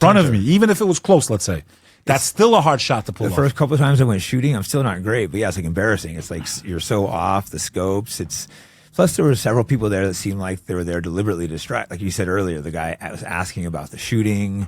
front of me, even if it was close, let's say. That's still a hard shot to pull off. The first couple of times I went shooting, I'm still not great, but yeah, it's like embarrassing. It's like you're so off the scopes. Plus there were several people there that seemed like they were there deliberately to distract. Like you said earlier, the guy was asking about the shooting,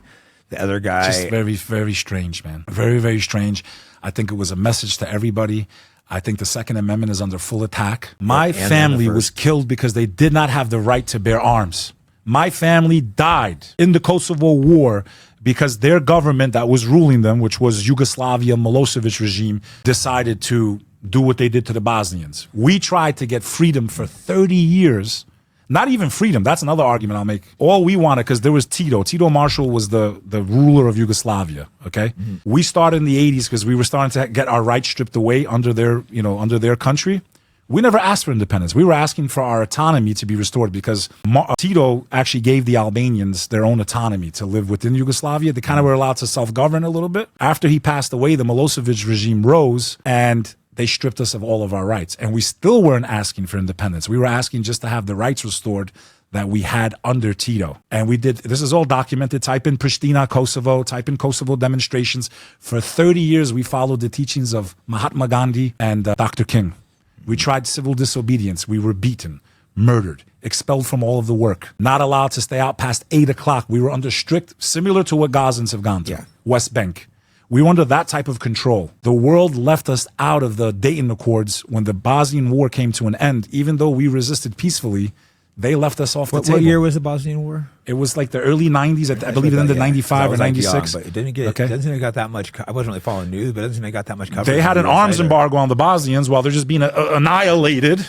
the other guy. Just very, very strange, man. Very, very strange. I think it was a message to everybody. I think the Second Amendment is under full attack. My family was killed because they did not have the right to bear arms. My family died in the Kosovo War because their government that was ruling them, which was Yugoslavia Milosevic regime, decided to do what they did to the Bosnians. We tried to get freedom for 30 years. Not even freedom. That's another argument I'll make. All we wanted, because there was Tito. Tito Marshall was the ruler of Yugoslavia, okay? Mm-hmm. We started in the 80s because we were starting to get our rights stripped away under their country. We never asked for independence. We were asking for our autonomy to be restored because Tito actually gave the Albanians their own autonomy to live within Yugoslavia. They kind of were allowed to self-govern a little bit. After he passed away, the Milosevic regime rose and they stripped us of all of our rights. And we still weren't asking for independence. We were asking just to have the rights restored that we had under Tito. And we did, this is all documented. Type in Pristina, Kosovo, type in Kosovo demonstrations. For 30 years, we followed the teachings of Mahatma Gandhi and Dr. King. We tried civil disobedience. We were beaten, murdered, expelled from all of the work, not allowed to stay out past 8 o'clock. We were under strict, similar to what Gazans have gone through, West Bank. We were under that type of control. The world left us out of the Dayton Accords when the Bosnian War came to an end. Even though we resisted peacefully, they left us off the table. What year was the Bosnian War? It was like the early 90s. I believe it ended 95 or 96. But it didn't get, it doesn't seem it got that much. I wasn't really following news, but it doesn't seem it got that much coverage. They had an arms embargo on the Bosnians while they're just being annihilated,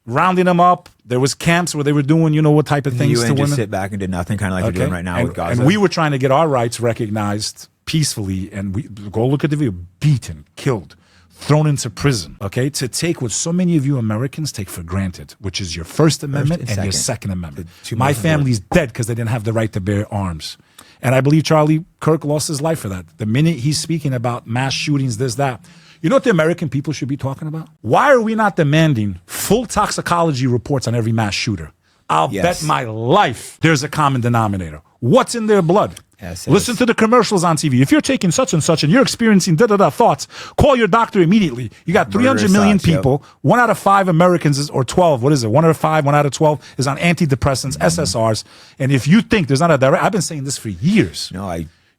rounding them up. There was camps where they were doing, what type of things to women. Just sit back and did nothing, kind of like you're doing right now with Gaza. And we were trying to get our rights recognized peacefully, and we go look at the video, beaten, killed, thrown into prison, okay, to take what so many of you Americans take for granted, which is your First Amendment and your Second Amendment. My family's dead because they didn't have the right to bear arms. And I believe Charlie Kirk lost his life for that. The minute he's speaking about mass shootings, this, that, you know what the American people should be talking about? Why are we not demanding full toxicology reports on every mass shooter? I'll bet my life there's a common denominator. What's in their blood? Listen to the commercials on TV. If you're taking such and such and you're experiencing thoughts, call your doctor immediately. You got 300 million people. 1 out of 5 Americans is, or 12, what is it? 1 out of 5, 1 out of 12 is on antidepressants, SSRs. And if you think there's not a direct, I've been saying this for years.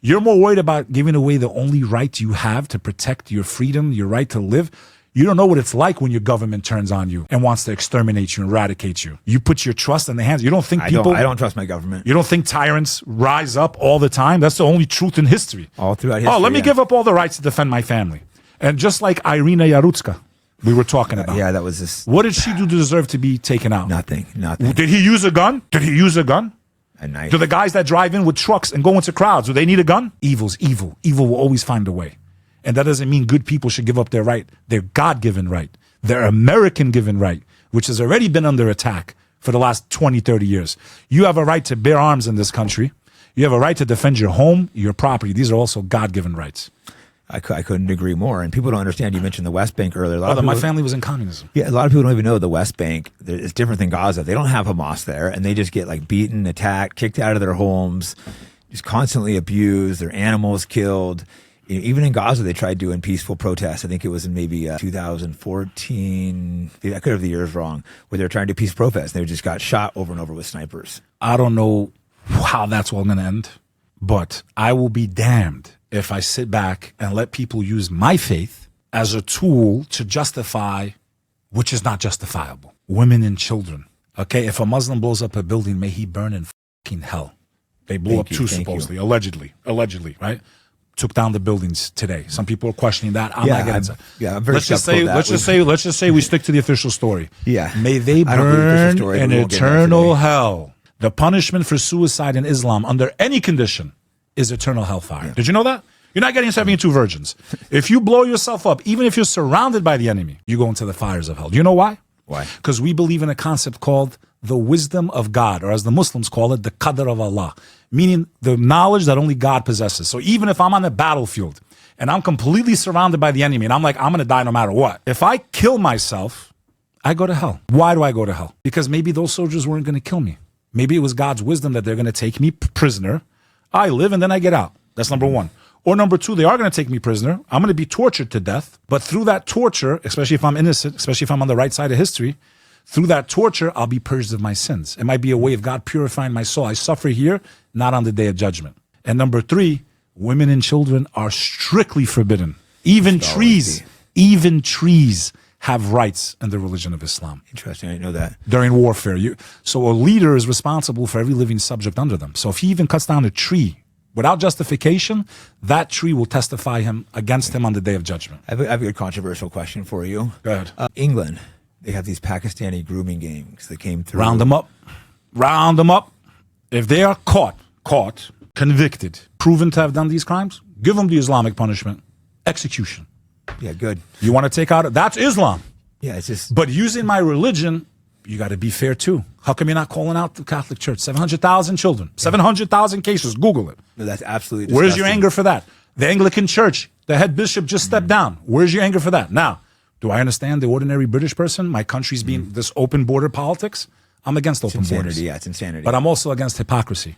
You're more worried about giving away the only right you have to protect your freedom, your right to live. You don't know what it's like when your government turns on you and wants to exterminate you and eradicate you. You put your trust in the hands. You don't think people... I don't trust my government. You don't think tyrants rise up all the time? That's the only truth in history. All throughout history. Oh, let me give up all the rights to defend my family. And just like Irina Yarutska, we were talking about. Yeah, that was this... What did she do to deserve to be taken out? Nothing. Did he use a gun? A knife. Do the guys that drive in with trucks and go into crowds, do they need a gun? Evil's evil. Evil will always find a way. And that doesn't mean good people should give up their right. Their God-given right. Their American-given right, which has already been under attack for the last 20, 30 years. You have a right to bear arms in this country. You have a right to defend your home, your property. These are also God-given rights. I couldn't agree more. And people don't understand. You mentioned the West Bank earlier. My family was in communism. Yeah, a lot of people don't even know the West Bank. It's different than Gaza. They don't have Hamas there, and they just get like beaten, attacked, kicked out of their homes, just constantly abused, their animals killed. Even in Gaza, they tried doing peaceful protests. I think it was in maybe 2014. I could have the years wrong, where they were trying to do peaceful protests. They just got shot over and over with snipers. I don't know how that's all going to end, but I will be damned if I sit back and let people use my faith as a tool to justify which is not justifiable. Women and children. Okay, if a Muslim blows up a building, may he burn in fucking hell. They blew up two, supposedly, allegedly, right? Took down the buildings today. Some people are questioning that. I'm not getting into. I'm very let's just say we stick to the official story. Yeah. May they burn in eternal hell. The punishment for suicide in Islam under any condition is eternal hellfire. Yeah. Did you know that? You're not getting 72 virgins. If you blow yourself up, even if you're surrounded by the enemy, you go into the fires of hell. Do you know why? Why? Because we believe in a concept called the wisdom of God, or as the Muslims call it, the qadr of Allah, meaning the knowledge that only God possesses. So even if I'm on a battlefield and I'm completely surrounded by the enemy and I'm like, I'm going to die no matter what. If I kill myself, I go to hell. Why do I go to hell? Because maybe those soldiers weren't going to kill me. Maybe it was God's wisdom that they're going to take me prisoner. I live and then I get out. That's number one. Or number two, they are going to take me prisoner. I'm going to be tortured to death. But through that torture, especially if I'm innocent, especially if I'm on the right side of history, through that torture, I'll be purged of my sins. It might be a way of God purifying my soul. I suffer here, not on the day of judgment. And number three, women and children are strictly forbidden. Even trees have rights in the religion of Islam. Interesting. I didn't know that. During warfare. So a leader is responsible for every living subject under them. So if he even cuts down a tree without justification, that tree will testify against him on the day of judgment. I have a good controversial question for you. Go ahead. England, they have these Pakistani grooming gangs that came through. Round them up. Round them up. If they are caught, convicted, proven to have done these crimes, give them the Islamic punishment. Execution. Yeah, good. You want to take out, that's Islam. Yeah, it's just. But using my religion, you got to be fair too. How come you're not calling out the Catholic Church? 700,000 children, 700,000 cases. Google it. No, that's absolutely disgusting. Where's your anger for that? The Anglican Church, the head bishop just stepped down. Where's your anger for that? Now, do I understand the ordinary British person? My country's being this open border politics. I'm against open borders. Yeah, it's insanity. But I'm also against hypocrisy.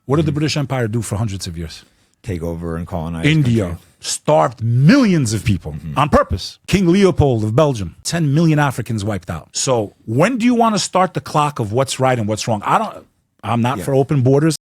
What did the British Empire do for hundreds of years? Take over and colonize. India countries. starved millions of people on purpose. King Leopold of Belgium, 10 million Africans wiped out. So when do you want to start the clock of what's right and what's wrong? I'm not for open borders.